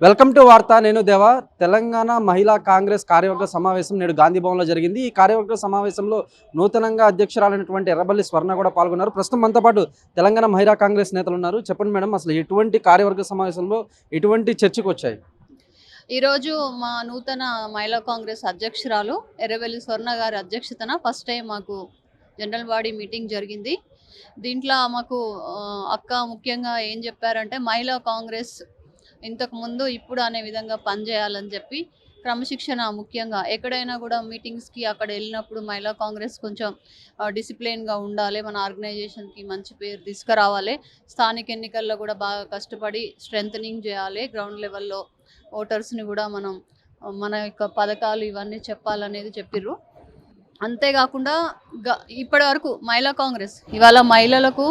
Welcome to వార్త నేను దేవా. తెలంగాణ మహిళా కాంగ్రెస్ కార్యవర్గ సమావేశం నేడు గాంధీ భవన్లో జరిగింది. ఈ కార్యవర్గ సమావేశంలో నూతనంగా అధ్యక్షురాలైనటువంటి ఎర్రబల్లి స్వర్ణ కూడా పాల్గొన్నారు. ప్రస్తుతం మనతో పాటు తెలంగాణ మహిళా కాంగ్రెస్ నేతలు ఉన్నారు. చెప్పండి మేడం, అసలు ఎటువంటి కార్యవర్గ సమావేశంలో ఎటువంటి చర్చకు వచ్చాయి? ఈరోజు మా నూతన మహిళా కాంగ్రెస్ అధ్యక్షురాలు ఎర్రబెల్లి స్వర్ణ గారి అధ్యక్షతన ఫస్ట్ టైం మాకు జనరల్ బాడీ మీటింగ్ జరిగింది. దీంట్లో మాకు అక్క ముఖ్యంగా ఏం చెప్పారంటే మహిళా కాంగ్రెస్ ఇంతకు ముందు ఇప్పుడు అనే విధంగా పనిచేయాలని చెప్పి క్రమశిక్షణ ముఖ్యంగా ఎక్కడైనా కూడా మీటింగ్స్కి అక్కడ వెళ్ళినప్పుడు మహిళా కాంగ్రెస్ కొంచెం డిసిప్లిన్గా ఉండాలి, మన ఆర్గనైజేషన్కి మంచి పేరు తీసుకురావాలి, స్థానిక ఎన్నికల్లో కూడా బాగా కష్టపడి స్ట్రెంథనింగ్ చేయాలి, గ్రౌండ్ లెవెల్లో ఓటర్స్ని కూడా మనం మన యొక్క పథకాలు ఇవన్నీ చెప్పాలనేది చెప్పిర్రు. అంతేకాకుండా ఇప్పటి వరకు మహిళా కాంగ్రెస్ ఇవాళ మహిళలకు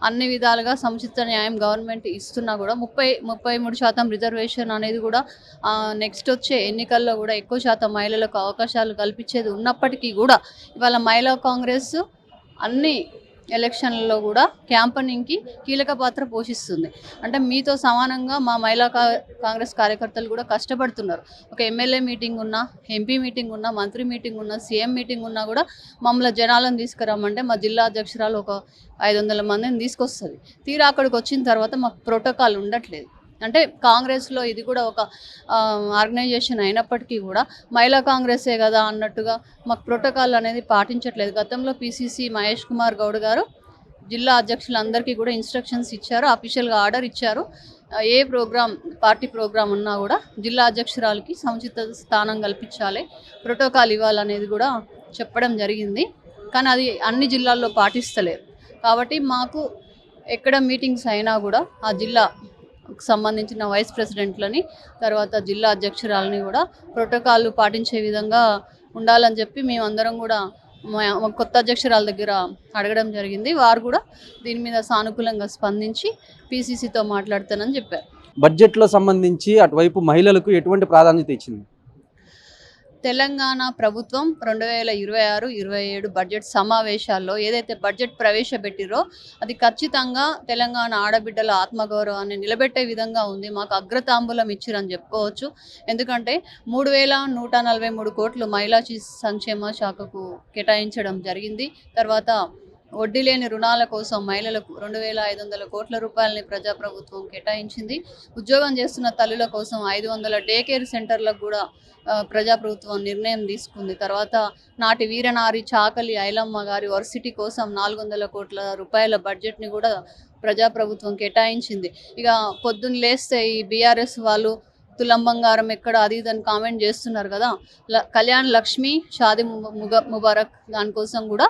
అన్ని విధాలుగా సముచిత న్యాయం గవర్నమెంట్ ఇస్తున్నా కూడా 33% రిజర్వేషన్ అనేది కూడా నెక్స్ట్ వచ్చే ఎన్నికల్లో కూడా ఎక్కువ శాతం మహిళలకు అవకాశాలు కల్పించేది ఉన్నప్పటికీ కూడా ఇవాళ మహిళా కాంగ్రెస్ అన్ని ఎలక్షన్లలో కూడా క్యాంపెయినింగ్కి కీలక పాత్ర పోషిస్తుంది. అంటే మీతో సమానంగా మా మహిళా కాంగ్రెస్ కార్యకర్తలు కూడా కష్టపడుతున్నారు. ఒక ఎమ్మెల్యే మీటింగ్ ఉన్నా, ఎంపీ మీటింగ్ ఉన్నా, మంత్రి మీటింగ్ ఉన్నా, సీఎం మీటింగ్ ఉన్నా కూడా మమ్మల్ని జనాలను తీసుకురమ్మంటే మా జిల్లా అధ్యక్షురాలు ఒక 500 మందిని తీసుకొస్తుంది. తీరా అక్కడికి వచ్చిన తర్వాత మాకు ప్రోటోకాల్ ఉండట్లేదు. అంటే కాంగ్రెస్లో ఇది కూడా ఒక ఆర్గనైజేషన్ అయినప్పటికీ కూడా మహిళా కాంగ్రెసే కదా అన్నట్టుగా మాకు ప్రోటోకాల్ అనేది పాటించట్లేదు. గతంలో పిసిసి మహేష్ కుమార్ గౌడ్ గారు జిల్లా అధ్యక్షులందరికీ కూడా ఇన్స్ట్రక్షన్స్ ఇచ్చారు, అఫీషియల్గా ఆర్డర్ ఇచ్చారు. ఏ ప్రోగ్రామ్ పార్టీ ప్రోగ్రామ్ ఉన్నా కూడా జిల్లా అధ్యక్షురాలకి సముచిత స్థానం కల్పించాలి, ప్రోటోకాల్ ఇవ్వాలనేది కూడా చెప్పడం జరిగింది. కానీ అది అన్ని జిల్లాల్లో పాటిస్తలేరు. కాబట్టి మాకు ఎక్కడ మీటింగ్స్ అయినా కూడా ఆ జిల్లా సంబంధించిన వైస్ ప్రెసిడెంట్లని తర్వాత జిల్లా అధ్యక్షురాలని కూడా ప్రోటోకాల్ పాటించే విధంగా ఉండాలని చెప్పి మేమందరం కూడా మా కొత్త అధ్యక్షురాల దగ్గర అడగడం జరిగింది. వారు కూడా దీని మీద సానుకూలంగా స్పందించి పిసిసితో మాట్లాడతానని చెప్పారు. బడ్జెట్లో సంబంధించి అటువైపు మహిళలకు ఎటువంటి ప్రాధాన్యత ఇచ్చింది? తెలంగాణ ప్రభుత్వం 2026-27 బడ్జెట్ సమావేశాల్లో ఏదైతే బడ్జెట్ ప్రవేశపెట్టిరో అది ఖచ్చితంగా తెలంగాణ ఆడబిడ్డల ఆత్మగౌరవాన్ని నిలబెట్టే విధంగా ఉంది. మాకు అగ్రతాంబూలం ఇచ్చిరని చెప్పుకోవచ్చు. ఎందుకంటే 3143 కోట్లు మహిళా సంక్షేమ శాఖకు కేటాయించడం జరిగింది. తర్వాత వడ్డీ లేని రుణాల కోసం మహిళలకు 2500 కోట్ల రూపాయలని ప్రజాప్రభుత్వం కేటాయించింది. ఉద్యోగం చేస్తున్న తల్లుల కోసం 500 డే కేర్ సెంటర్లకు కూడా ప్రజాప్రభుత్వం నిర్ణయం తీసుకుంది. తర్వాత నాటి వీరనారి చాకలి ఐలమ్మ గారి వర్సిటీ కోసం 400 కోట్ల రూపాయల బడ్జెట్ని కూడా ప్రజాప్రభుత్వం కేటాయించింది. ఇక పొద్దున్న లేస్తే ఈ బీఆర్ఎస్ వాళ్ళు తులం బంగారం ఎక్కడ అది ఇదని కామెంట్ చేస్తున్నారు కదా, కళ్యాణ్ లక్ష్మి షాది ముబారక్ దానికోసం కూడా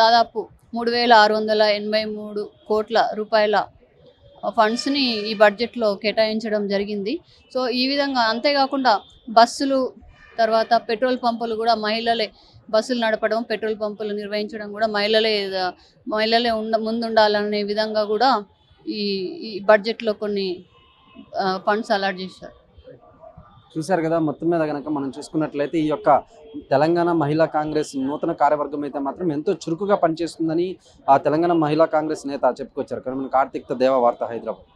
దాదాపు 3683 కోట్ల రూపాయల ఫండ్స్ని ఈ బడ్జెట్లో కేటాయించడం జరిగింది. సో ఈ విధంగా అంతేకాకుండా బస్సులు తర్వాత పెట్రోల్ పంపులు కూడా మహిళలే బస్సులు నడపడం, పెట్రోల్ పంపులు నిర్వహించడం కూడా మహిళలే ముందుండాలనే విధంగా కూడా ఈ బడ్జెట్లో కొన్ని ఫండ్స్ అలాట్ చేశారు. చూశారు కదా, మొత్తం మీద కనుక మనం చూసుకున్నట్లయితే ఈ యొక్క తెలంగాణ మహిళా కాంగ్రెస్ నూతన కార్యవర్గం అయితే మాత్రం ఎంతో చురుకుగా పనిచేస్తుందని ఆ తెలంగాణ మహిళా కాంగ్రెస్ నేత చెప్పుకొచ్చారు. కార్తీక్ దేవా, వార్త, హైదరాబాద్.